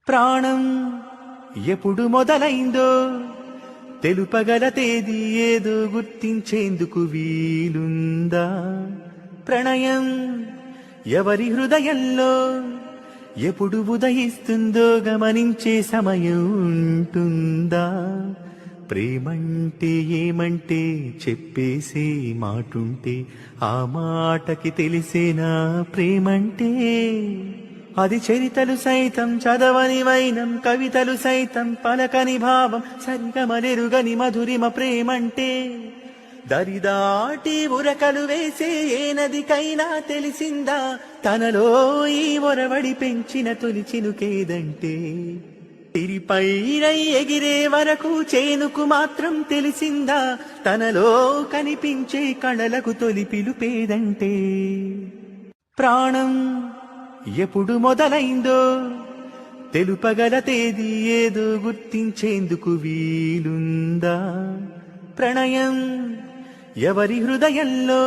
ప్రాణం ఎప్పుడు మొదలైందో తెలుపగల తేదీ ఏదో గుర్తించేందుకు వీలుందా? ప్రణయం ఎవరి హృదయంలో ఎప్పుడు ఉదయిస్తుందో గమనించే సమయం ఉంటుందా? ప్రేమంటే ఏమంటే చెప్పేసే మాటుంటే ఆ మాటకి తెలిసేనా ప్రేమంటే? అది చరితలు సైతం చదవని వైనం, కవితలు సైతం పలకని భావం, సరిగమలెరుగని మధురిమ ప్రేమంటే. దరిదాటి ఉరకలు వేసే ఏ నదికైనా తెలిసిందా తనలో ఈ ఒరవడి పెంచిన తొలి చినుకేదంటే? తిరిపైరై ఎగిరే వరకు చేనుకు మాత్రం తెలిసిందా తనలో కనిపించే కళలకు తొలి పిలుపేదంటే? ప్రాణం ఎప్పుడు మొదలైందో తెలుపగల తేదీ ఏదో గుర్తించేందుకు వీలుందా? ప్రణయం ఎవరి హృదయంలో